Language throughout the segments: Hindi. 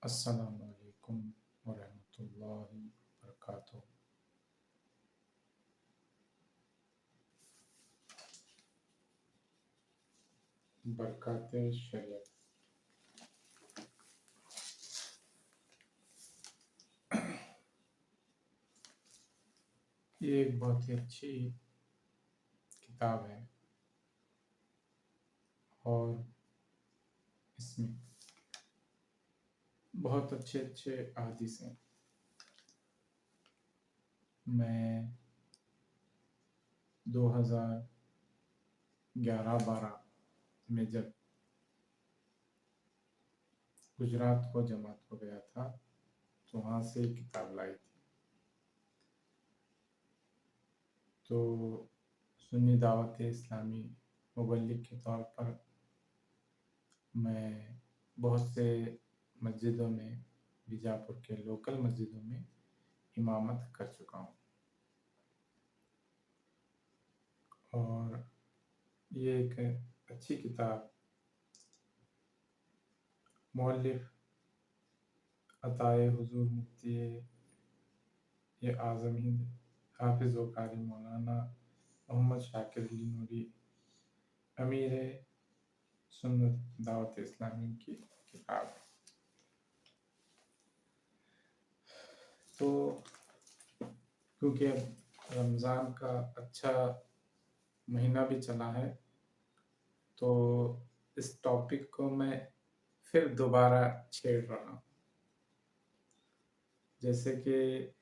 अस्सलामु अलैकुम वरहमतुल्लाहि वबरकातुहू। बरकाते शरीयत। ये एक बहुत ही अच्छी किताब है और इसमें बहुत अच्छे अच्छे अहादीस हैं। मैं 2011-12 में जब गुजरात को जमात को गया था तो वहाँ से एक किताब लाई थी। तो सुन्नी दावत इस्लामी मुबल्लिग के तौर पर मैं बहुत से मस्जिदों में, बीजापुर के लोकल मस्जिदों में इमामत कर चुका हूँ और ये एक अच्छी किताब मौलिफ अताए हुजूर मुफ्ती ये आज़म हिंद हाफिज़ व कारी मौलाना मोहम्मद शाकिर अली नूरी अमीर सुन्नत दावत इस्लामी की किताब है। तो क्योंकि अब रमज़ान का अच्छा महीना भी चला है तो इस टॉपिक को मैं फिर दोबारा छेड़ रहा हूँ। जैसे कि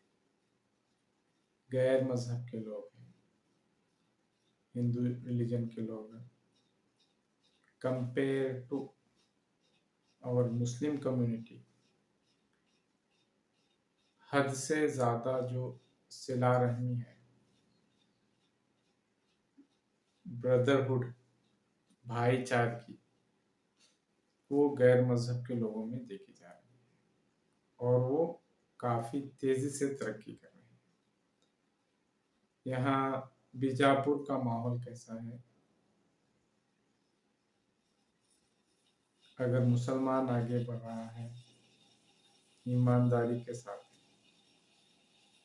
गैर मज़हब के लोग हैं, हिंदू रिलीजन के लोग हैं, compare to our Muslim community हद से ज़्यादा जो सिला रहमी है, ब्रदरहुड, भाईचारगी, वो गैर मज़हब के लोगों में देखी जा रही है और वो काफ़ी तेज़ी से तरक्की कर रहे हैं। यहाँ बीजापुर का माहौल कैसा है? अगर मुसलमान आगे बढ़ रहा है ईमानदारी के साथ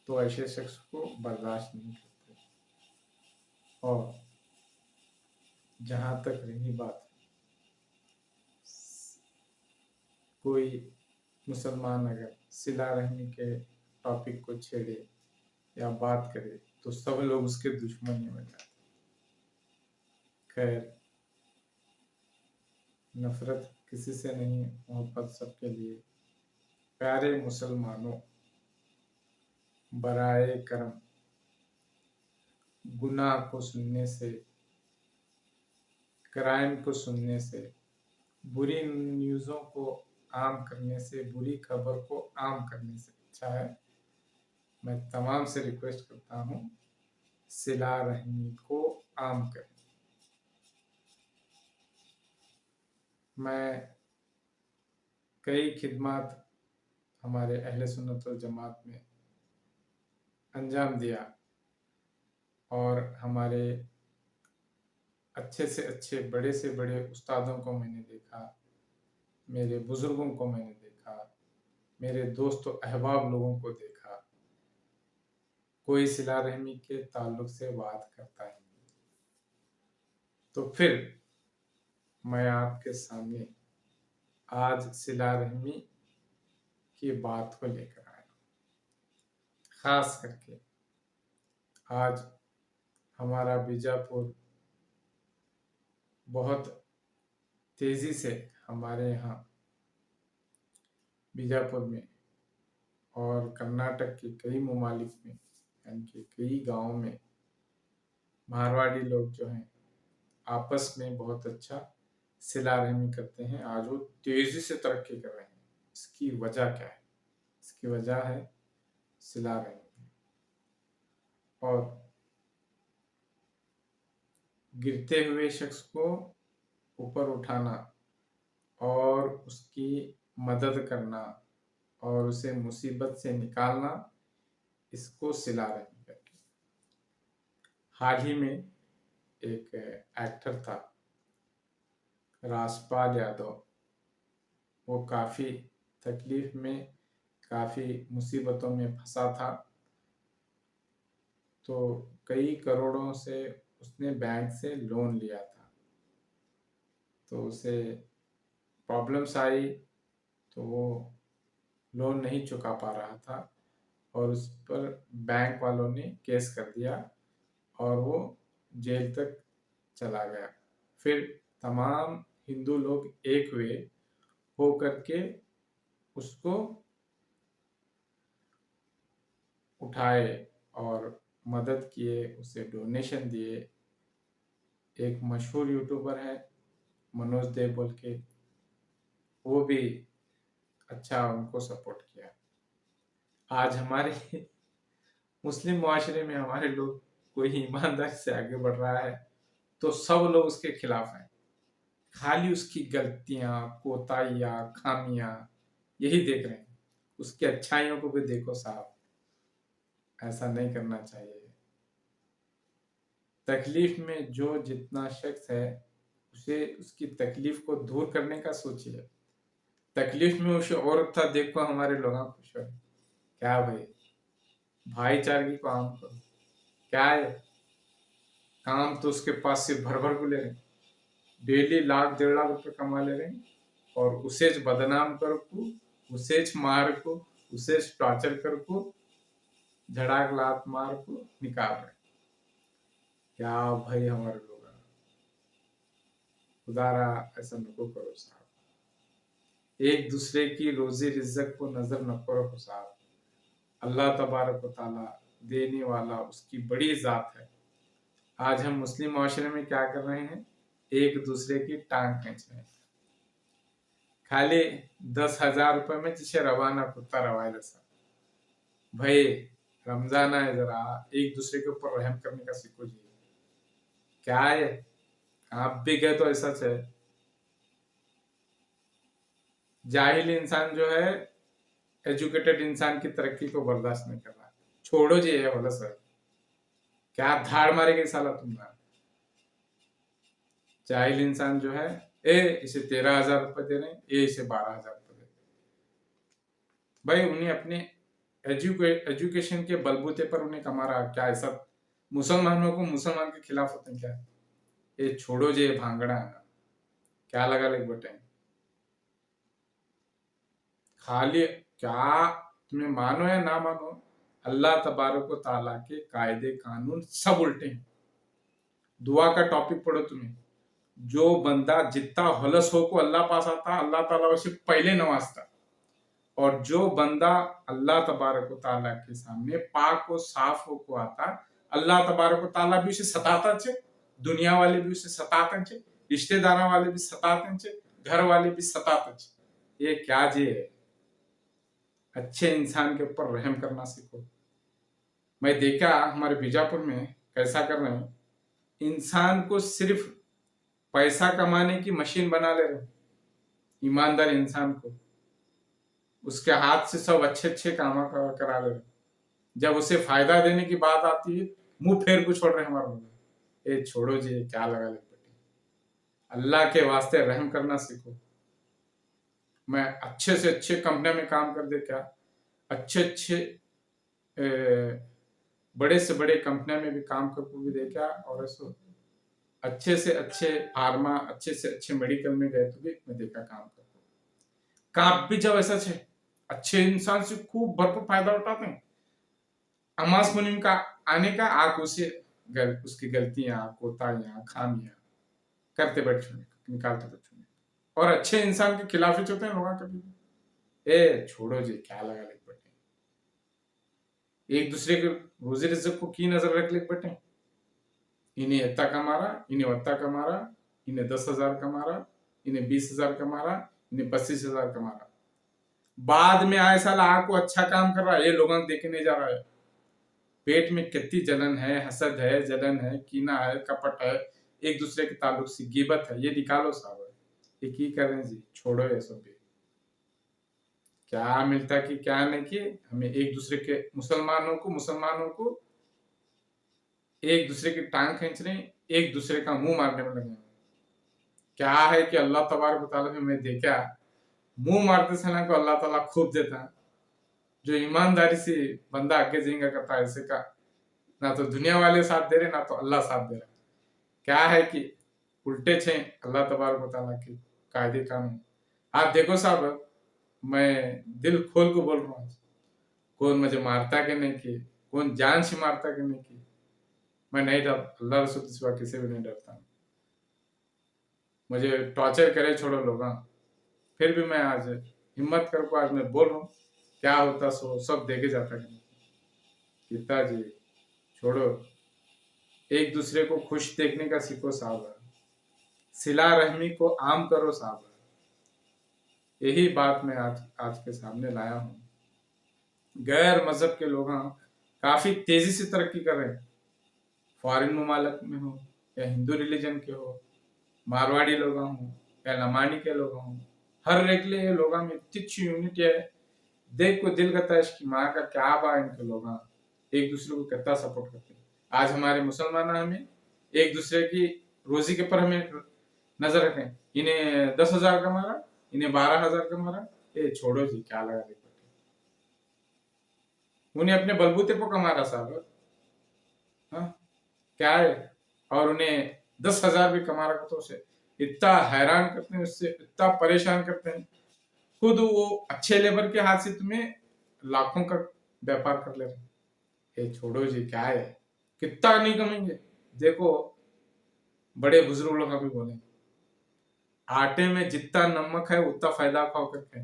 तो ऐसे शख्स को बर्दाश्त नहीं करते। और जहाँ तक रही बात कोई मुसलमान अगर सिला रहमी के टॉपिक को छेड़े या बात करे तो सब लोग उसके दुश्मन ही बन जाते। खैर, नफरत किसी से नहीं, मोहब्बत सबके लिए। प्यारे मुसलमानों, बराए करम गुनाह को सुनने से, क्राइम को सुनने से, बुरी न्यूज़ों को आम करने से, बुरी खबर को आम करने से अच्छा है मैं तमाम से रिक्वेस्ट करता हूँ सिला रहमी को आम करें। मैं कई खिदमात हमारे अहले सुन्नत वल जमात में अंजाम दिया और हमारे अच्छे से अच्छे, बड़े से बड़े उस्तादों को मैंने देखा, मेरे बुज़ुर्गों को मैंने देखा, मेरे दोस्त व अहबाब लोगों को देखा, कोई सिला रहमी के ताल्लुक से बात करता ही नहीं। तो फिर मैं आपके सामने आज सिला रहमी की बात को लेकर आया हूँ। खास करके आज हमारा बीजापुर बहुत तेज़ी से हमारे यहाँ बीजापुर में और कर्नाटक के कई ममालिक में यानी कि कई गाँव में मारवाड़ी लोग जो हैं आपस में बहुत अच्छा सिला रहमी करते हैं। आज वो तेज़ी से तरक्की कर रहे हैं। इसकी वजह क्या है? इसकी वजह है सिला रहमी और गिरते हुए शख्स को ऊपर उठाना और उसकी मदद करना और उसे मुसीबत से निकालना, इसको सिला रहमी करके। हाल ही में एक एक्टर था राजपाल यादव, वो काफ़ी तकलीफ में, काफ़ी मुसीबतों में फंसा था। तो कई करोड़ों से उसने बैंक से लोन लिया था। तो उसे प्रॉब्लम्स आई, तो वो लोन नहीं चुका पा रहा था और उस पर बैंक वालों ने केस कर दिया और वो जेल तक चला गया। फिर तमाम हिंदू लोग एक हुए हो करके उसको उठाए और मदद किए, उसे डोनेशन दिए। एक मशहूर यूट्यूबर है मनोज देव बोल के, वो भी अच्छा उनको सपोर्ट किया। आज हमारे मुस्लिम मुआशरे में हमारे लोग कोई ईमानदारी से आगे बढ़ रहा है तो सब लोग उसके खिलाफ हैं। खाली उसकी गलतियां, कोताहियां, खामियां यही देख रहे हैं। उसकी अच्छाइयों को भी देखो साहब, ऐसा नहीं करना चाहिए। तकलीफ में जो जितना शख्स है उसे उसकी तकलीफ को दूर करने का सोचिए। तकलीफ में उसे औरत था, देखो हमारे लोग खुश हो। क्या भाई, भाईचारगी को आम करो। क्या है, काम तो उसके पास से भर भर को ले रहे, डेली लाख 1.5 लाख रुपए कमा ले रहे हैं और उसे बदनाम कर को, उसे मार को, उसे टॉर्चर कर को, झड़ाक लात मार को निकाल रहे। क्या भाई हमारे लोग, खुदारा ऐसा नको करो साहब। एक दूसरे की रोजी रिज्जक को नजर न करो साहब। अल्लाह तबारक व तआला देने वाला, उसकी बड़ी जात है। आज हम मुस्लिम माशरे में क्या कर रहे हैं, एक दूसरे की टांग खींच रहे हैं। खाली 10,000 रुपए में जिसे रवाना कुत्ता रवाए जैसा। भाई रमजान है, जरा एक दूसरे के ऊपर रहम करने का सीखो जी। क्या है, आप भी गए तो ऐसा है। जाहिल इंसान जो है एजुकेटेड इंसान की तरक्की को बर्दाश्त नहीं कर रहा। छोड़ो जी ये बोला सर, क्या धाड़ मारेगी साला तुम्हारा। जाहिल इंसान जो है, इसे 13,000 रुपए दे रहे हैं, इसे 12,000 रुपए दे रहे हैं। भाई उन्हें अपने एजुकेशन के बलबूते पर उन्हें कमा रहा। क्या ऐसा मुसलमानों को मुसलमान के खिलाफ होते हैं क्या? ये छोड़ो जे भांगड़ा, क्या लगा लेग बटे खाली। क्या तुम्हें मानो या ना मानो, अल्लाह तबारक व ताला के कायदे कानून सब उल्टे हैं। दुआ का टॉपिक पढ़ो तुम्हें, जो बंदा जितना हलस हो को अल्लाह पास आता, अल्लाह ताला उसे पहले नवाजता। और जो बंदा अल्लाह तबारक व ताला के सामने पाक को साफ हो को आता, अल्लाह तबारक व ताला भी उसे सताता छे, दुनिया वाले भी उसे सताते छे, रिश्तेदार वाले भी सताते छे, घर वाले भी सताते छे। ये क्या जे है? अच्छे इंसान के ऊपर रहम करना सीखो। मैं देखा हमारे बीजापुर में कैसा कर रहे हैं, इंसान को सिर्फ पैसा कमाने की मशीन बना ले रहे। ईमानदार इंसान को उसके हाथ से सब अच्छे अच्छे काम करा ले रहे। जब उसे फायदा देने की बात आती है, मुंह फेर को छोड़ रहे हमारे लोग। ये छोड़ो जी, क्या लगा ले बेटी, अल्लाह के वास्ते रहम करना सीखो। मैं अच्छे से अच्छे कंपनी में काम कर दे, क्या अच्छे अच्छे बड़े से बड़े कंपनी में भी काम कर भी देखा, और ऐसा अच्छे से अच्छे फार्मा, अच्छे से अच्छे मेडिकल में गए तो भी मैं देखा काम कर। काम भी जब ऐसा छे, अच्छे इंसान से खूब भरपूर फायदा उठाते हैं। अमास मुनिम का आने का आग उसे उसकी गलतियां, कोताहियां, खामियां करते बैठ छोड़े, निकालते बैठ छोड़े। और अच्छे इंसान के खिलाफ ही होते हैं लोग कभी। ए छोड़ो जी, क्या लगा लेक बैठे, एक दूसरे के रोजी रिज्क को की नजर रख लेक बैठे। इन्हें इतना कमा रहा, इन्हें उतना कमा रहा, इन्हें 10,000 कमा रहा, इन्हें 20,000 कमा रहा, इन्हें 25,000 कमा रहा। बाद में आए साल आपको अच्छा काम कर रहा है, ये लोगों को देखे नहीं जा रहा है। पेट में कितनी जलन है, हसद है, जलन है, कीना है, कपट है, एक दूसरे के ताल्लुक से गिबत है, ये निकालो साहब। ये की कर रहे हैं जी, छोड़ो ये सब। क्या मिलता कि क्या नहीं कि हमें एक दूसरे के मुसलमानों को एक दूसरे की टांग खींच रहे हैं, एक दूसरे का मुंह मारने में लगे हैं। क्या है कि अल्लाह तबारक व तआला ने मैं देखा मुंह मारते समय को अल्लाह ताला खूब देता है। जो ईमानदारी से बंदा आगे जिंगा करता है, ऐसे का ना तो दुनिया वाले साथ दे रहे, ना तो अल्लाह साथ दे रहा। क्या है कि उल्टे छे अल्लाह तबारक व तआला के कायदे कानून। आप देखो साहब, मैं दिल खोल को बोल रहा हूँ, कौन मुझे मारता कि नहीं कि, कौन जान से मारता कि नहीं कि, मैं नहीं डरता, अल्लाह रसूल के सिवा किसी भी नहीं डरता। मुझे टॉर्चर करे छोड़ो लोग, फिर भी मैं आज हिम्मत करके आज मैं बोल रहा हूँ, क्या होता सो सब देखे जाता कि पिताजी छोड़ो, एक दूसरे को खुश देखने का सीखो साहब, सिला रहमी को आम करो साहब। यही बात मैं आज के सामने लाया हूँ। गैर मजहब के लोग काफी तेजी से तरक्की कर रहे हैं, फॉरेन ममालक में हो या हिंदू रिलीजन के हो, मारवाड़ी लोग हो या लमानी के लोग हो, हर एक लिए लोग में इतनी अच्छी यूनिटी है, देख को दिल करता है कि माँ का क्या बा, इनके लोग एक दूसरे को कितना सपोर्ट करते हैं। आज हमारे मुसलमान हमें एक दूसरे की रोजी के पर हमें नजर रखें, इन्हें 10,000 का मारा, इन्हें 12,000 का मारा, ये छोड़ो जी, क्या लगा देखो, उन्हें अपने बलबूते पर कमा रहा साहब, हाँ क्या है, और उन्हें 10,000 भी कमा रखा तो उसे इतना हैरान करते हैं, उससे इतना परेशान करते हैं, खुद वो अच्छे लेबर के हाथ से तुम्हें लाखों का व्यापार कर ले रहे। ये छोड़ो जी, क्या है, कितना नहीं कमेंगे। देखो बड़े बुजुर्ग लोग अभी बोले, आटे में जितना नमक है उतना फायदा खाओ करके।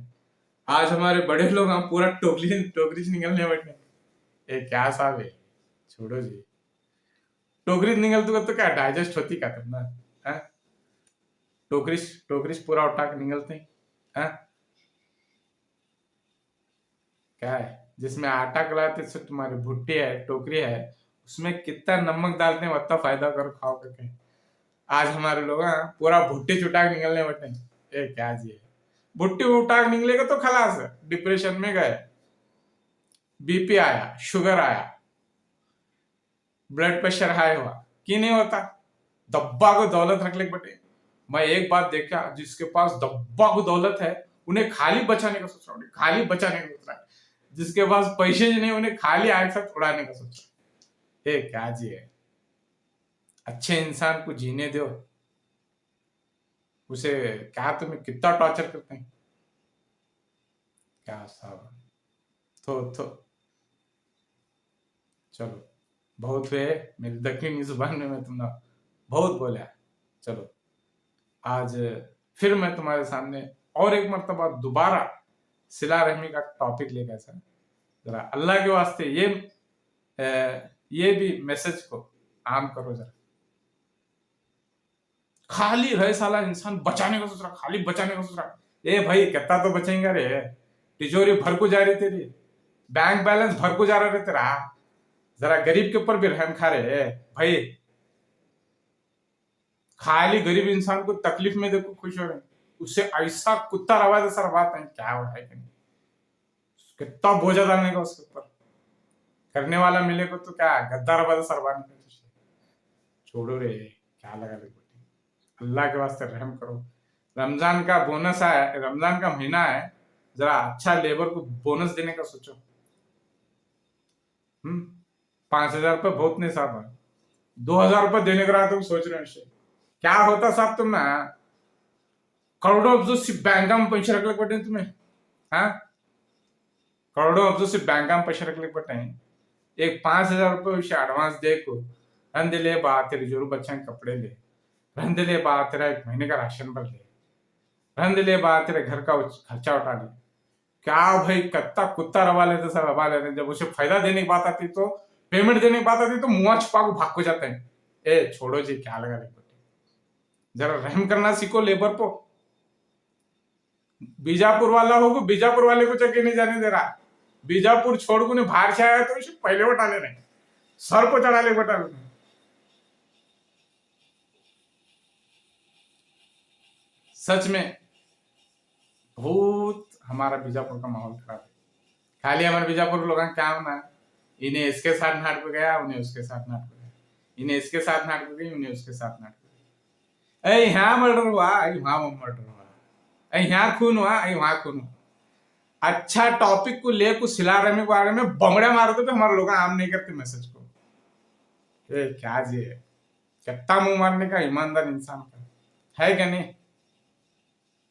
आज हमारे बड़े लोग हम पूरा टोकरी टोकरी से निकलने बैठे, ये क्या साहब है, छोड़ो जी। टोकरी निकल तो क्या डाइजेस्ट होती क्या करना है, टोकरी टोकरी पूरा उठा के निकलते हैं, क्या है जिसमें आटा गलाते से तुम्हारी भुट्टी है, टोकरी है, उसमें कितना नमक डालते हैं उतना फायदा करो खाओ करके। आज हमारे लोग पूरा भुट्टी चुटा के निकलने बैठे, ये क्या जी है, भुट्टी उठा के निकलेगा तो खलास, डिप्रेशन में गए, बीपी आया, शुगर आया, ब्लड प्रेशर हाई हुआ, कि नहीं होता, दब्बा को दौलत रख ले बटे। मैं एक बात देखा, जिसके पास दब्बा को दौलत है उन्हें खाली बचाने का सोच रहा हूँ, खाली बचाने का सोच रहा है, जिसके पास पैसे नहीं उन्हें खाली आग साथ उड़ाने का सोच रहा है। क्या जी है, अच्छे इंसान को जीने दो, उसे क्या तुम्हें कितना टॉर्चर करते हैं, क्या साहब, तो चलो बहुत हुए, मेरी दक्षिणी जुबान में मैं तुमने बहुत बोला, चलो आज फिर मैं तुम्हारे सामने और एक मर्तबा दोबारा सिला रहमी का टॉपिक लेकर सर, जरा अल्लाह के वास्ते ये भी मैसेज को आम करो जरा। खाली रहे साला इंसान बचाने का सोच रहा, खाली बचाने का सोच रहा, ए भाई कितना तो बचेंगे रे, तिजोरी भर को जा रही तेरी, बैंक बैलेंस भर को जा रहा रे तेरा, जरा गरीब के ऊपर भी रहम खा रहे भाई। खाली गरीब इंसान को तकलीफ में देखो खुश हो रहे, उससे ऐसा कुत्ता रवा दे सर, बात है क्या हो रहा है, कितना बोझा डालने का उसके ऊपर, करने वाला मिले को तो क्या गद्दार रवा दे सर, बात छोड़ो रे, क्या लगा रे, अल्लाह के वास्ते रहम करो। रमजान का बोनस है, रमजान का महीना है, जरा अच्छा लेबर को बोनस देने का सोचो। 5,000 रुपये बहुत नहीं साहब, 2,000 रुपये देने का रहा तुम सोच रहे हो, क्या होता साहब, तुम ना करोड़ों अफजो सिर्फ बैंक में पैसे रख ले पड़े तुम्हें, हाँ करोड़ों अफजो सिर्फ बैंक में पैसे रख ले पड़े, एक 5,000 रुपये उसे एडवांस दे को रन दे ले, बात तेरे जोरू बच्चा कपड़े ले, रन दे ले, बात तेरा 1 महीने का राशन भर ले, रन दे ले, बात तेरे घर का खर्चा उठा ले, क्या भाई कत्ता कुत्ता रवा लेते सर, रवा लेते, जब उसे फायदा देने की बात आती तो, पेमेंट देने की बात आती तो मुआ छुपा को भाग को जाते हैं। ए छोड़ो जी, क्या लगा ले, जरा रहम करना सीखो लेबर को। बीजापुर वाला होगा, बीजापुर वाले को चक्के नहीं जाने दे रहा, बीजापुर छोड़ को बाहर से आया तो उसे पहले बटा ले रहे, सर को चढ़ा ले बटा ले। सच में बहुत हमारा बीजापुर का माहौल खराब है, खाली हमारे बीजापुर लोग क्या होना, इन्हें इसके साथ नाट पे गया, उन्हें उसके साथ नाट पे गया, इन्हें इसके साथ नाट पे गई, उन्हें उसके साथ नाट पे गई, यहाँ मर्डर हुआ, वहां मर्डर हुआ, यहाँ खून हुआ, वहां खून हुआ। अच्छा टॉपिक को ले कुछ सिला रहे के बारे में बमड़े मारो तो हमारे लोग आम नहीं करते मैसेज को। ये क्या जी है, कितना मुंह मारने का ईमानदार इंसान का है क्या नहीं।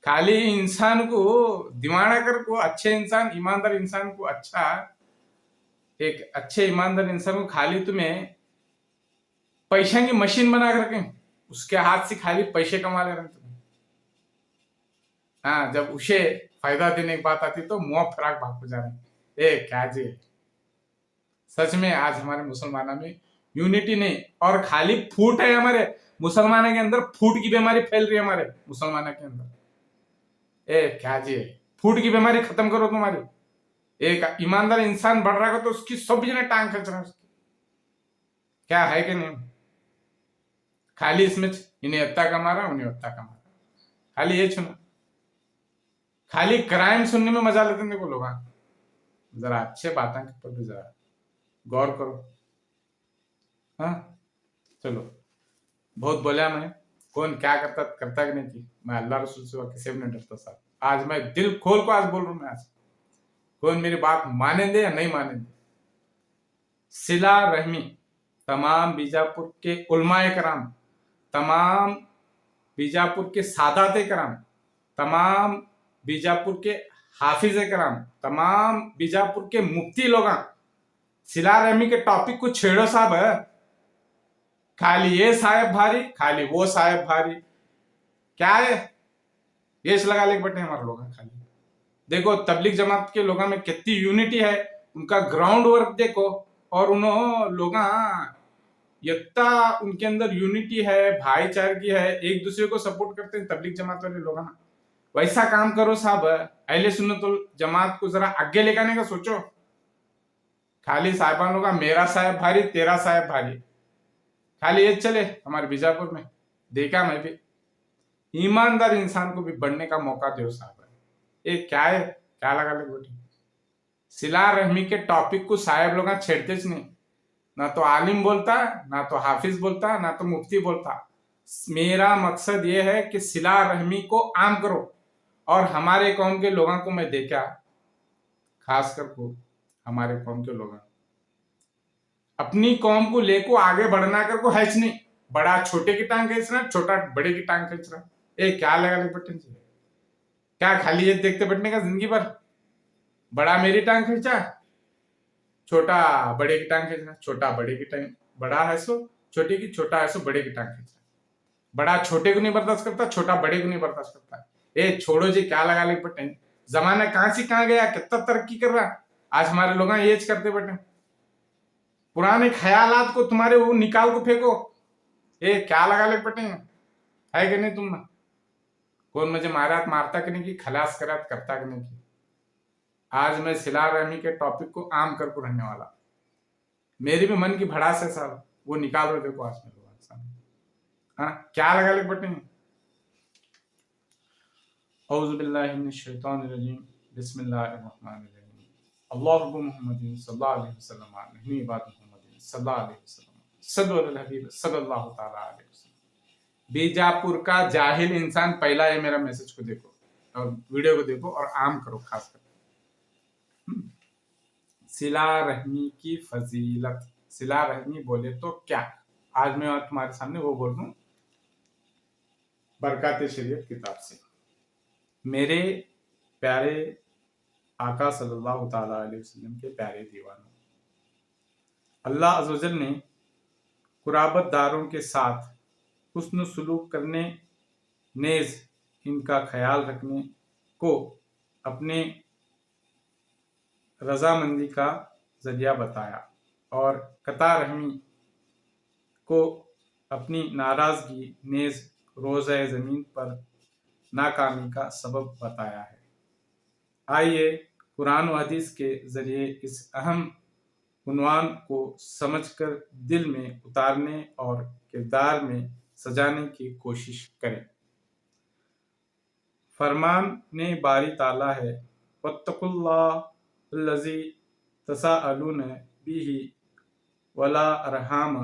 खाली इंसान को दिवाना कर को, अच्छे इंसान ईमानदार इंसान को, अच्छा एक अच्छे ईमानदार इंसान को खाली तुम्हें पैसा की मशीन बना कर रखें, उसके हाथ से खाली पैसे कमा ले रहे तुम्हें। हाँ, जब उसे फायदा देने की बात आती तो मुंह फराक भाग को जा रहे। ए क्या जी, सच में आज हमारे मुसलमानों में यूनिटी नहीं, और खाली फूट है हमारे मुसलमानों के अंदर, फूट की बीमारी फैल रही है हमारे मुसलमानों के अंदर। ए क्या जी, फूट की बीमारी खत्म करो तुम्हारी। एक ईमानदार इंसान बढ़ रहा है तो उसकी सब जने टांग खींच रहे हैं, क्या है कि नहीं। खाली इसमें इन्हें हत्या का मारा, उन्हें हत्या का मारा, खाली ये सुना, खाली क्राइम सुनने में मजा लेते हैं। देखो लोग, जरा अच्छे बातें पर भी जरा गौर करो। हाँ चलो, बहुत बोला मैं, कौन क्या करता करता कि नहीं की, मैं अल्लाह रसूल से किसी भी नहीं डरता साहब। आज मैं दिल खोल को आज बोल रहा हूं, मैं आज कौन मेरी बात माने दे या नहीं माने दे। सिला रहमी तमाम बीजापुर के उलमाए कराम, तमाम बीजापुर के सादात कराम, तमाम बीजापुर के हाफिज कराम, तमाम बीजापुर के मुफ्ती लोग सिला रहमी के टॉपिक को छेड़ो साहब है। खाली ये साहेब भारी, खाली वो साहेब भारी, क्या है ये लगा ले बटे हमारे लोग खाली। देखो तबलीग जमात के लोगों में कितनी यूनिटी है, उनका ग्राउंड वर्क देखो, और उन्होंने लोग यत्ता उनके अंदर यूनिटी है, भाईचारगी है, एक दूसरे को सपोर्ट करते हैं तबलीग जमात वाले लोग। वैसा काम करो साहब, अहले सुन्नतुल जमात को जरा आगे ले जाने का सोचो। खाली साहिबान लोग मेरा साहेब भारी, तेरा साहेब भारी, खाली ये चले हमारे बीजापुर में। देखा मैं भी, ईमानदार इंसान को भी बढ़ने का मौका दो साहब। ये क्या है, क्या लगा ले बेटी। सिला रहमी के टॉपिक को साहेब लोग छेड़ते नहीं, ना तो आलिम बोलता, ना तो हाफिज बोलता, ना तो मुफ्ती बोलता। मेरा मकसद ये है कि सिला रहमी को आम करो। और हमारे कौम के लोगों को मैं देखा, खासकर को हमारे कौम के लोग अपनी कौम को लेको आगे बढ़ना कर को हैच नहीं, बड़ा छोटे की टांग खींच रहा, छोटा बड़े की टांग खींच रहा। ए क्या लगा ले बटन से, क्या खाली ये देखते बैठने का जिंदगी भर। बड़ा मेरी टांग खींचा, छोटा बड़े की टांग खींचना, छोटा बड़े की टांग, बड़ा है सो छोटे की, छोटा है सो बड़े की टांग खींचना। बड़ा छोटे को नहीं बर्दाश्त करता, छोटा बड़े को नहीं बर्दाश्त करता। ए छोड़ो जी, क्या लगा ले बटन। जमाना कहां से कहां गया, कितना तरक्की कर रहा। आज हमारे लोग ये करते बैठे, पुराने ख्यालात को तुम्हारे वो निकाल को फेंको। ए क्या लगा ले बटे है कि नहीं तुम, कौन मुझे मारात मारता कि नहीं की, खलास करात करता कि नहीं की। आज मैं सिला रहमी के टॉपिक को आम करके रहने वाला, मेरी भी मन की भड़ास है साहब, वो निकाल रहे देखो आज मेरे हाँ क्या लगा ले बटे। औज़ु बिल्लाहि मिनश शैतानिर रजीम, बिस्मिल्लाहिर्रहमानिर्रहीम। अल्लाहु मुहम्मदिन सल्लल्लाहु अलैहि वसल्लम नहनी बात मुहम्मदिन सल्लल्लाहु अलैहि वसल्लम सल्लल्लाहु हबीब सल्लल्लाहु तआला अलैहि वसल्लम। बीजापुर का जाहिल इंसान पहला ये मेरा मैसेज को देखो और वीडियो को देखो और आम करो खास कर। सिला रहमी की फजीलत, सिला रहमी बोले तो क्या, आज मैं तुम्हारे सामने वो बोल दूं बरकत शरीयत किताब से। मेरे प्यारे आका सल्लल्लाहु ताला अलैहि वसल्लम के प्यारे दीवानों, अल्लाह अज़्ज़वजल ने कुराबतदारों के साथ हुस्न सुलूक करने, नेज इनका ख्याल रखने को अपने रजामंदी का जरिया बताया, और कता रहमी को अपनी नाराजगी नेज रोज़ा ज़मीन पर नाकामी का सबब बताया है। आइए कुरान व हदीस के जरिए इस अहम उन्वान को समझकर दिल में उतारने और किरदार में सजाने की कोशिश करें। फरमान ने बारी ताला है, वत्तकुल्लाहल्लज़ी तसाअलून बिही वला अरहाम,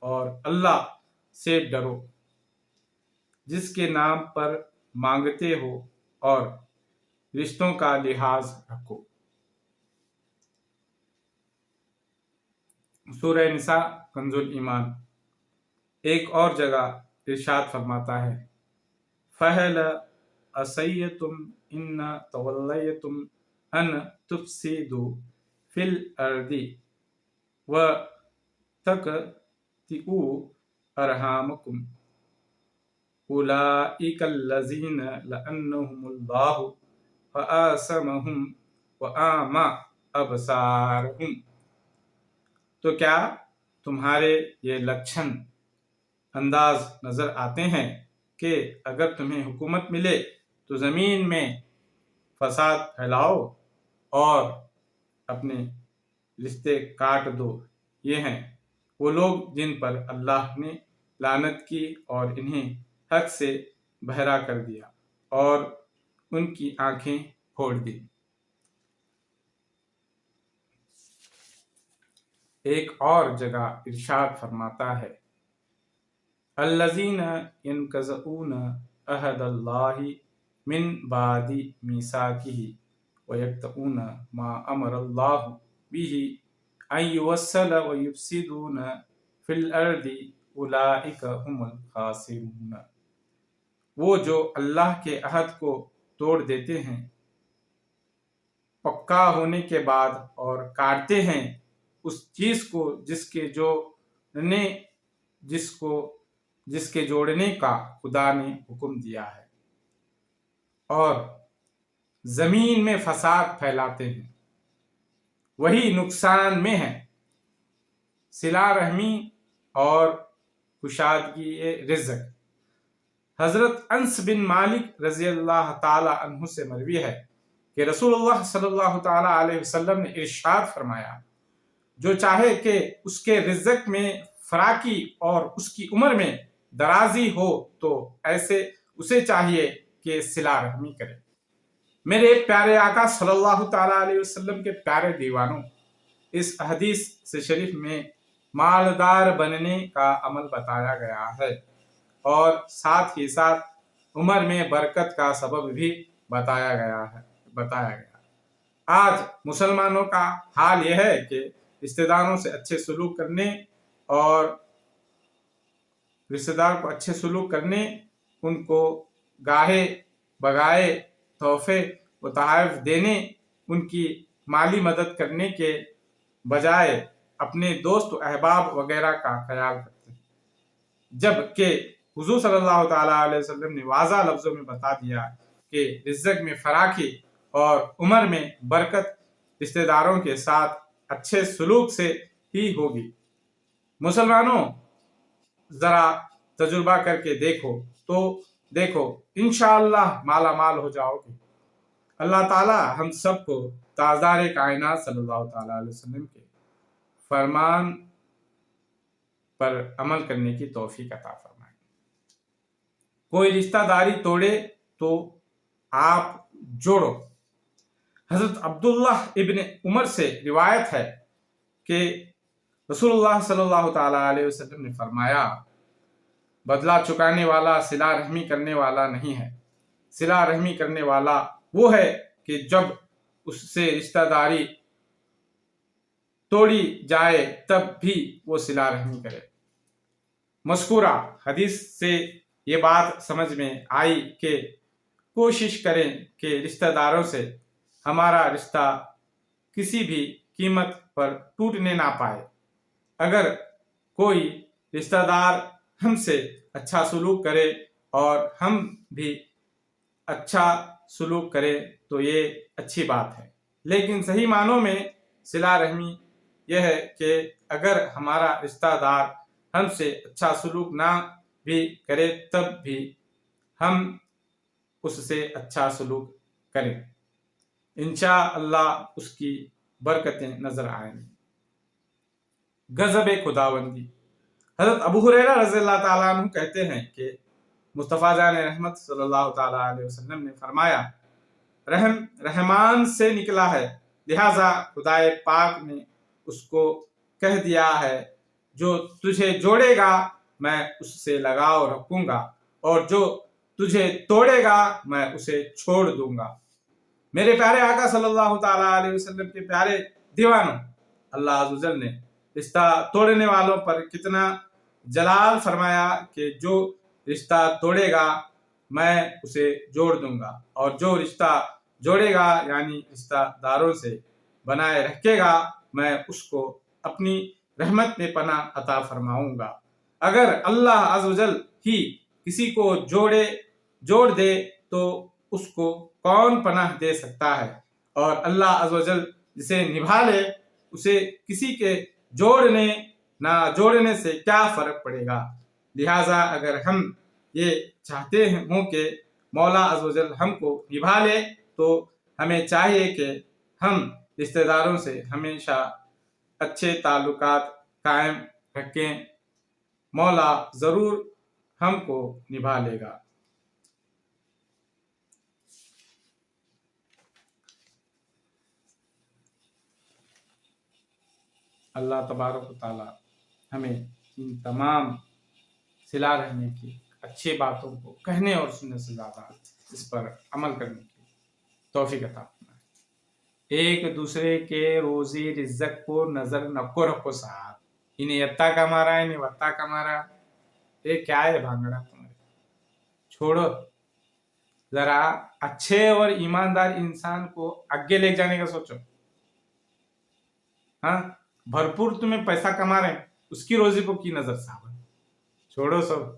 और अल्लाह से डरो जिसके नाम पर मांगते हो और रिश्तों का लिहाज रखो। सूरह निसा कंजुल ईमान एक और जगह इरशाद फरमाता है, फहल असय्यतुम इन तवल्लयतुम अन तुफसिदु फिल अर्दी व तकतिउ अरहामकुम उलाइकल्लज़ीन लअन्नहुमुल्लाहु फआसमहुम व आमा अबसारहुम। तो क्या तुम्हारे ये लक्षण अंदाज नजर आते हैं कि अगर तुम्हें हुकूमत मिले तो ज़मीन में फसाद फैलाओ और अपने रिश्ते काट दो। ये हैं वो लोग जिन पर अल्लाह ने लानत की और इन्हें हक से बहरा कर दिया और उनकी आंखें फोड़ दी। एक और जगह इरशाद फरमाता है, अल्लज़ीना यनक़ज़ऊन अहदल्लाहि मिन बादि मीसाकिही व यक़तऊन मा अमरल्लाहु बिही अन युवस्सल व युफ़सिदून फिल अर्दि उलाइका हुमुल ख़ासिरून। वो जो अल्लाह के अहद को तोड़ देते हैं पक्का होने के बाद और काटते हैं उस चीज को जिसके जोड़ने का खुदा ने हुक्म दिया है और जमीन में फसाद फैलाते हैं, वही नुकसान में है। सिला रहमी और कुशादगी रिज़्क़। हजरत अंस बिन मालिक रज़ी अल्लाह ताला अन्हु से मरवी है कि रसूलुल्लाह सल्लल्लाहु ताला अलैहि वसल्लम ने इरशाद फरमाया, जो चाहे कि उसके रिज़्क़ में फराकी और उसकी उम्र में दराजी हो तो ऐसे उसे चाहिए कि सिला रहमी करे। मेरे प्यारे आका सल्लल्लाहु ताला अलैहि वसल्लम के प्यारे दीवानों, इस हदीस से शरीफ में मालदार बनने का अमल बताया गया है और साथ ही साथ उम्र में बरकत का सबब भी बताया गया। आज मुसलमानों का हाल यह है कि रिश्तेदारों से अच्छे सलूक करने और रिश्तेदार को अच्छे सलूक करने, उनको गाहे बगाए तोहफे व तोहफ़ देने, उनकी माली मदद करने के बजाय अपने दोस्त अहबाब वगैरह का ख्याल करते हैं, जबकि हुजूर सल्लल्लाहु ताला अलैहि वसल्लम ने वाज़ा लफ्ज़ों में बता दिया कि रिज़्क़ में फराकी और उम्र में बरकत रिश्तेदारों के साथ अच्छे सलूक से ही होगी। मुसलमानों, जरा तजुर्बा करके देखो इंशाअल्लाह माला माल हो जाओगे। अल्लाह ताला हम सबको ताज़दार कायनात सल्लल्लाहु ताला अलैहि वसल्लम के फरमान पर अमल करने की तौफीक अता फरमाए। कोई रिश्तेदारी तोड़े तो आप जोड़ो। हजरत अब्दुल्लाह इब्न उमर से रिवायत है कि रसूलुल्लाह सल्लल्लाहु ताला अलैहि वसल्लम ने फरमाया, बदला चुकाने वाला सिला रहमी करने वाला नहीं है। सिला रहमी करने वाला वो है कि जब उससे रिश्तेदारी तोड़ी जाए तब भी वो सिला रहमी करे। मज़कूरा हदीस से ये बात समझ में आई कि कोशिश करें कि रिश्तेदारों से हमारा रिश्ता किसी भी कीमत पर टूटने ना पाए। अगर कोई रिश्तेदार हमसे अच्छा सलूक करे और हम भी अच्छा सलूक करें तो ये अच्छी बात है, लेकिन सही मानों में सिला रहमी यह है कि अगर हमारा रिश्तेदार हमसे अच्छा सलूक ना भी करे तब भी हम उससे अच्छा सलूक करें, इंशाअल्लाह उसकी बरकतें नजर आएंगी। गज़ब खुदावंदी। हज़रत अबू हुरैरा रज़ियल्लाहु ताला अन्हु कहते हैं कि मुस्तफ़ा जान रहमत सल्लल्लाहु ताला अलैहि वसल्लम ने फरमाया, रहम रहमान से निकला है, लिहाजा खुदाए पाक ने उसको कह दिया है, जो तुझे जोड़ेगा मैं उससे लगाव रखूंगा और जो तुझे तोड़ेगा मैं उसे छोड़ दूंगा। मेरे प्यारे आका सल्लल्लाहु ताला अलैहि वसल्लम के प्यारे दीवानों, अल्लाह अज़्ज़ वजल ने रिश्ता तोड़ने वालों पर कितना जलाल फरमाया कि जो रिश्ता तोड़ेगा मैं उसे जोड़ दूंगा, और जो रिश्ता जोड़ेगा यानी रिश्तेदारों से बनाए रखेगा मैं उसको अपनी रहमत में पनाह अता फरमाऊंगा। अगर अल्लाह अज़्ज़ वजल ही किसी को जोड़ दे तो उसको कौन पनाह दे सकता है, और अल्लाह अज़्ज़ वजल जिसे निभा ले उसे किसी के जोड़ने ना जोड़ने से क्या फर्क पड़ेगा। लिहाजा अगर हम ये चाहते हों कि मौला अज़्ज़ वजल हमको निभा ले तो हमें चाहिए कि हम रिश्तेदारों से हमेशा अच्छे ताल्लुकात कायम रखें। मौला ज़रूर हमको निभा लेगा। अल्लाह तबारक व तआला हमें इन तमाम सिला रहने की अच्छी बातों को कहने और सुनने से ज़्यादा इस पर अमल करने की तौफीक अता फरमाए। एक दूसरे के रोजी रिज़्क़ को नजर नको रखो साहब। इन्हें यत्ता का मारा, इन्हें वत्ता का मारा, ये क्या है भांगड़ा तुम्हारे, छोड़ो। जरा अच्छे और ईमानदार इंसान को आगे ले जाने का सोचो। हाँ, भरपूर तुम्हें पैसा कमा रहे हैं, उसकी रोजी को की नजर साहब, छोड़ो सब।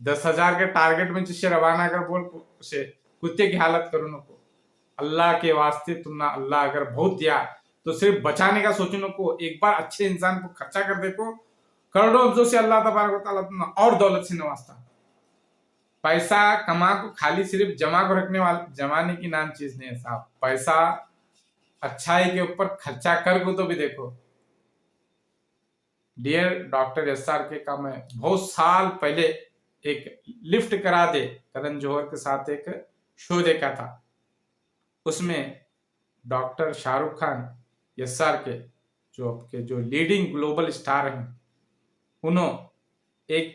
10,000 के टारगेट में जिससे रवाना कर बोल उसे कुत्ते की हालत करो नको। अल्लाह के वास्ते तुम ना, अल्लाह अगर बहुत दिया तो सिर्फ बचाने का सोचो नको। एक बार अच्छे इंसान को खर्चा कर देखो, करोड़ों अफजों से अल्लाह तबारक व तआला तुम और दौलत से नवाजता। पैसा कमा को खाली सिर्फ जमा को रखने वाले जमाने की नाम चीज नहीं है साहब। पैसा अच्छाई के ऊपर खर्चा कर को तो भी देखो। डियर डॉक्टर SR के का मैं बहुत साल पहले एक लिफ्ट करा दे करण जौहर के साथ एक शो देखा था। उसमें डॉक्टर शाहरुख खान SR के जो लीडिंग ग्लोबल स्टार हैं, उन्होंने एक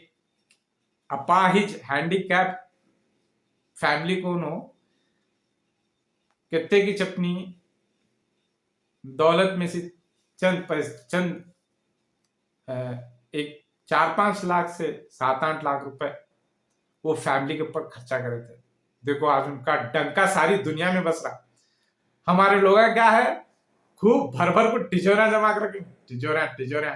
अपाहिज हैंडीकैप फैमिली को उन्होंने कितने की चपनी दौलत में से चंद एक 4-5 लाख से 7-8 लाख रुपए वो फैमिली के ऊपर खर्चा करे थे। देखो आज उनका डंका सारी दुनिया में बस रहा। हमारे लोग क्या है, खूब भर भर को तिजोरा जमा करके तिजोरा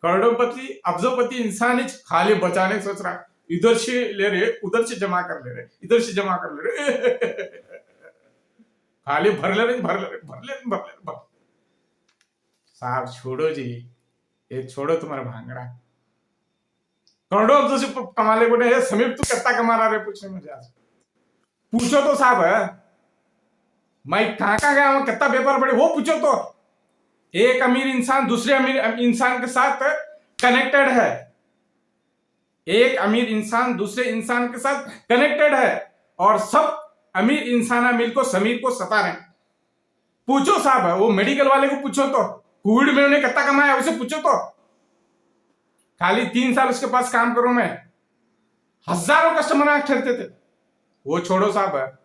करोड़ोंपति अब्जोपति इंसान ही खाली बचाने सोच रहा। इधर से ले रहे, उधर से जमा कर ले रहे, इधर से जमा कर ले रहे खाली भर ले साहब। छोड़ो जी, ये छोड़ो तुम्हारा भांगड़ा। करोड़ों अब्जों से कमा ले बोले समीप तू कितना कमा रहा है, पूछने मुझे आज पूछो तो साहब है। मैं कहाँ गया हूँ, कितना व्यापार बड़े वो पूछो तो। एक अमीर इंसान दूसरे अमीर इंसान के साथ कनेक्टेड है। एक अमीर इंसान दूसरे इंसान के साथ कनेक्टेड है, और सब अमीर इंसान मिल को समीर को सता रहे। पूछो साहब, वो मेडिकल वाले को पूछो तो, कोविड में उन्हें कितना कमाया उसे पूछो तो। खाली 3 साल उसके पास काम करूं मैं, हजारों कस्टमर ठहरते थे। वो छोड़ो साहब,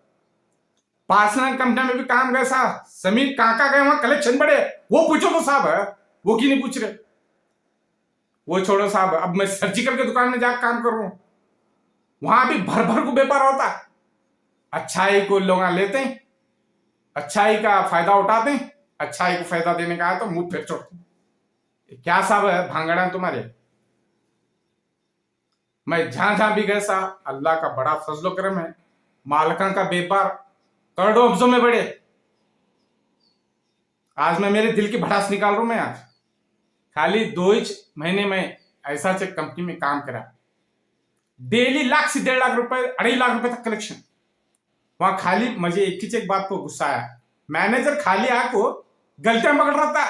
पार्सनल कंपनी में भी काम गए साहब, समीर कहाँ गए वहां कलेक्शन बढ़े, वो पूछो तो साहब। वो क्यों नहीं पूछ रहे, वो छोड़ो साहब। अब मैं सर्जिकल के दुकान में जाकर काम कर रहा हूं, वहां भी भर भर को व्यापार होता है। अच्छाई को लोग लेते हैं, अच्छाई का फायदा उठाते हैं, अच्छाई को फायदा देने का है तो मुंह फिर छोड़ते। क्या साहब है भांगड़ा तुम्हारे। मैं जहां भी गए साहब, अल्लाह का बड़ा फजलो करम है, मालका का व्यापार करोड़ों अब्जों में बढ़े। आज मैं मेरे दिल की भड़ास निकाल रहा हूं। मैं आज खाली 2 महीने में ऐसा चेक कंपनी में काम करा, डेली 1 लाख से 1.5 लाख रुपए 2.5 लाख रुपए तक कलेक्शन। वहां खाली मुझे एक ही एक बात को गुस्सा आया, मैनेजर खाली आको गलतियां पकड़ रहा था।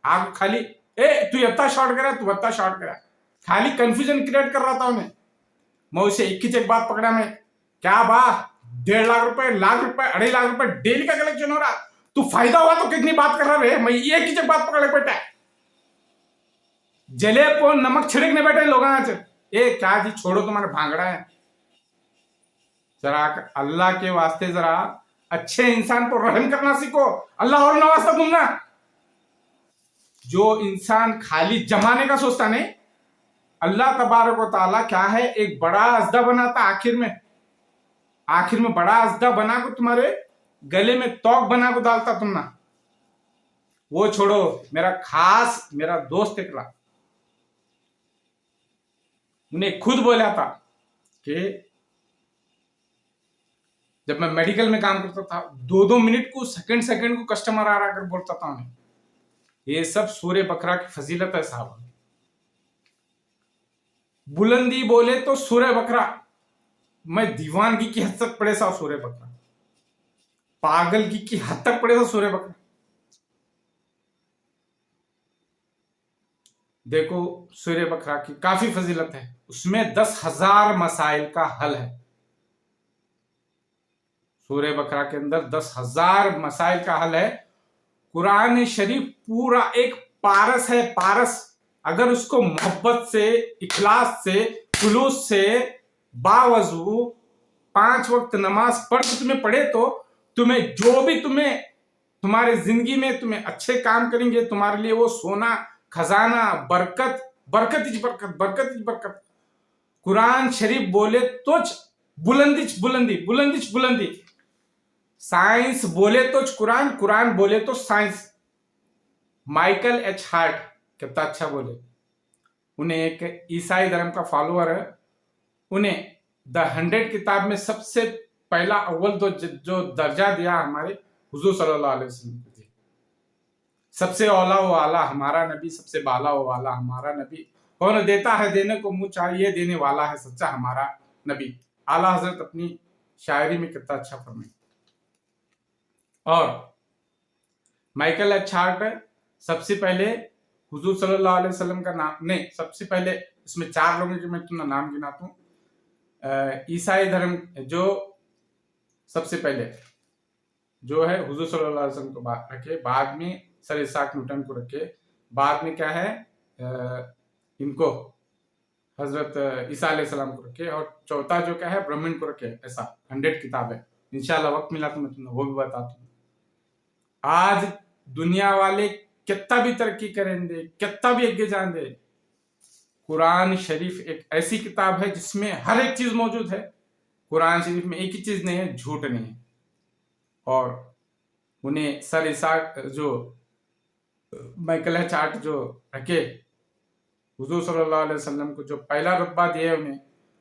आको खाली तू इतना शॉर्ट करा, तू इतना शॉर्ट करा, खाली कंफ्यूजन क्रिएट कर रहा था उन्हें। मैं उसे एक ही एक बात पकड़ा, मैं क्या बा 1.5 लाख रुपए 1 लाख रुपए 2.5 लाख रुपए डेली का कलेक्शन हो रहा, तू फायदा हुआ तो कितनी बात कर रहा है। मैं एक ही बात पकड़े बेटा, जले को नमक छिड़कने बैठे लोग आज। क्या जी छोड़ो तुम्हारे भांगड़ा है। जरा अल्लाह के वास्ते जरा अच्छे इंसान पर रहम करना सीखो, अल्लाह और नवाज़ता दूंगा। जो इंसान खाली जमाने का सोचता नहीं, अल्लाह तबारक व तआला क्या है, एक बड़ा अज़दा बनाता आखिर में बड़ा अज़दा बना को तुम्हारे गले में तोक बना को डालता तुम ना। वो छोड़ो, मेरा दोस्त निकला, उन्हें खुद बोला था कि जब मैं मेडिकल में काम करता था, 2-2 मिनट को सेकंड को कस्टमर आ रहा कर बोलता था उन्हें, ये सब सूर्य बकरा की फजीलत है साहब। बुलंदी बोले तो सूर्य बकरा, मैं दीवानगी की हद तक पड़े सा सूर्य बकरा, पागलगी की हद तक पड़े सा सूर्य बकरा। देखो सूर्य बकरा की काफी फजीलत है, उसमें 10,000 मसाइल का हल है। सूर्य बकरा के अंदर 10,000 मसाइल का हल है। कुरान शरीफ पूरा एक पारस है, पारस। अगर उसको मोहब्बत से, इखलास से, खुलूस से, बावजू 5 वक्त नमाज पढ़ के तुम्हें पढ़े तो तुम्हें जो भी तुम्हारे जिंदगी में तुम्हें अच्छे काम करेंगे, तुम्हारे लिए वो सोना खजाना, बरकत बरकत। कुरान शरीफ बोले तो बुलंदी। साइंस बोले तो कुरान बोले तो साइंस। माइकल एच हार्ट कितना अच्छा बोले, उन्हें एक ईसाई धर्म का फॉलोअर है, उन्हें द 100 किताब में सबसे पहला अव्वल जो दर्जा दिया हमारे हुजूर सल्लल्लाहु अलैहि वसल्लम को। सबसे औला वो आला हमारा नबी, सबसे बाला वो वाला हमारा नबी, कौन देता है देने को मुंह चाहिए, देने वाला है सच्चा हमारा नबी। आला हजरत अपनी शायरी में कितना अच्छा फरमाए। और माइकल एच हार्ट सबसे पहले हुजूर सल्लल्लाहु अलैहि वसल्लम का नाम नहीं, सबसे पहले इसमें 4 लोगों के मैं तुम्हें नाम गिनाता हूँ। ईसाई धर्म जो सबसे पहले जो है हुजूर सल्लल्लाहु अलैहि वसल्लम को रखे, बाद में सर इसाक न्यूटन को रखे, बाद में क्या है इनको हजरत ईसा अलैहिस्सलाम को रखे, और चौथा जो क्या है ब्राह्मण को रखे। ऐसा 100 किताब है। इंशाल्लाह वक्त मिला तो मैं तुम्हें वो भी बताता हूँ। आज दुनिया वाले कितना भी तरक्की करेंगे, कितना भी आगे जान दे, कुरान शरीफ एक ऐसी किताब है जिसमें हर एक चीज मौजूद है। कुरान शरीफ में एक ही चीज नहीं है, झूठ नहीं है। और उन्हें सर इसाक जो माइकल एच हार्ट जो रखे, हुजूर सल्लल्लाहु अलैहि वसल्लम को जो पहला रुतबा दिया, उन्हें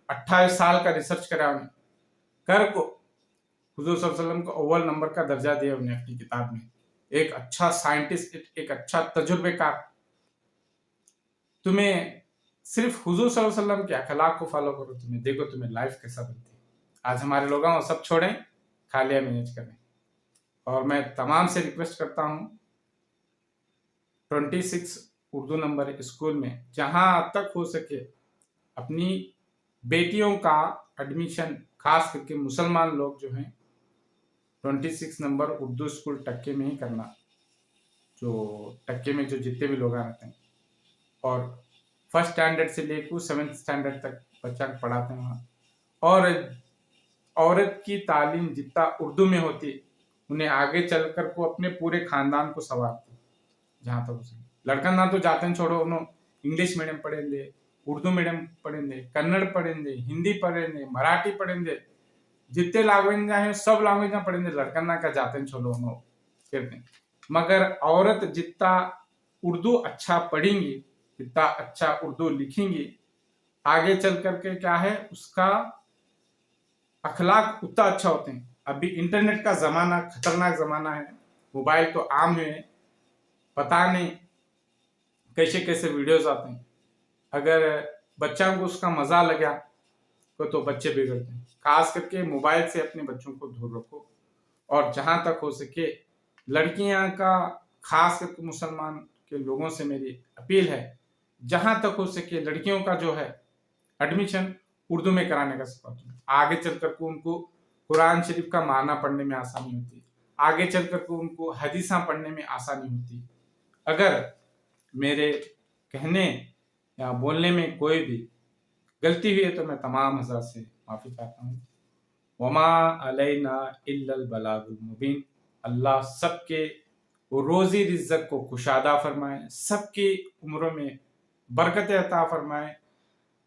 28 साल का रिसर्च करा, उन्हें कर को हुजूर सल्लल्लाहु अलैहि वसल्लम को अव्वल नंबर का दर्जा दिया उन्हें अपनी किताब में। एक अच्छा साइंटिस्ट, एक अच्छा तजुर्बेकार। तुम्हें सिर्फ हुजूर सल्लल्लाहु अलैहि वसल्लम के अखलाक को फॉलो करो, तुम्हें देखो तुम्हें लाइफ कैसा बनती है। आज हमारे लोग सब छोड़ें, खालिया मैनेज करें। और मैं तमाम से रिक्वेस्ट करता हूँ, 26 उर्दू नंबर स्कूल में जहां तक हो सके अपनी बेटियों का एडमिशन, खास करके मुसलमान लोग जो हैं, 26 नंबर उर्दू स्कूल टक्के में ही करना। जो टक्के में जो जितने भी लोग रहते हैं, और 1st स्टैंडर्ड से लेकर 7th स्टैंडर्ड तक बच्चा पढ़ाते हैं वहाँ। और औरत की तालीम जितना उर्दू में होती, उन्हें आगे चलकर को अपने पूरे खानदान को संवारती जहाँ तक हो सके। लड़का ना तो जाते हैं छोड़ो, उन्होंने इंग्लिश मीडियम पढ़ेंगे, उर्दू मीडियम पढ़ेंगे, कन्नड़ पढ़ेंगे, हिंदी पढ़ेंगे, मराठी पढ़ेंगे, जितने लैंग्वेज हैं सब लैंग्वेज पढ़ेंगे। लड़का ना का जाते हैं छोड़ो उन्होंने, मगर औरत जितना उर्दू अच्छा पढ़ेंगी, जितना अच्छा उर्दू लिखेंगी, आगे चल करके क्या है उसका अखलाक उतना अच्छा होते हैं। अभी इंटरनेट का जमाना खतरनाक जमाना है, मोबाइल तो आम है, पता नहीं कैसे कैसे वीडियोस आते हैं। अगर बच्चा को उसका मजा लगा तो बच्चे बिगड़ते हैं। खास करके मोबाइल से अपने बच्चों को दूर रखो। और जहां तक हो सके लड़कियां का, खास करके मुसलमान के लोगों से मेरी अपील है, जहां तक हो सके लड़कियों का जो है एडमिशन उर्दू में कराने का सपोर्ट। आगे चलकर को उनको कुरान शरीफ का माना पढ़ने में आसानी होती, आगे चलकर को उनको हदीसा पढ़ने में आसानी होती। अगर मेरे कहने या बोलने में कोई भी गलती हुई है तो मैं तमाम हज़रात से माफ़ी चाहता हूँ। वमा अलैना इल्लल बलागुल मुबीन। अल्लाह सबके रोजी रिज्जत को कुशादा फरमाए, सबकी उम्रों में बरकत अता फरमाए,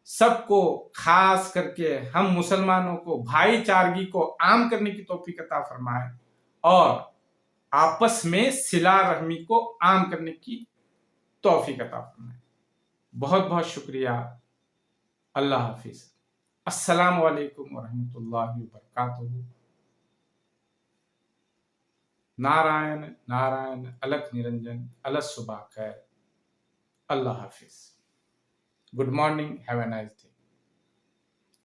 सबको खास करके हम मुसलमानों को भाईचारगी को आम करने की तौफीक अता फरमाए और आपस में सिला रहमी को आम करने की तौफीक अता फरमाए। बहुत बहुत शुक्रिया। अल्लाह हाफिज। अस्सलाम वालेकुम वरहमतुल्लाहि वबरकातुहू। नारायण नारायण अलख निरंजन अलख सुबह खैर। अल्लाह हाफिज। Good morning, have a nice day.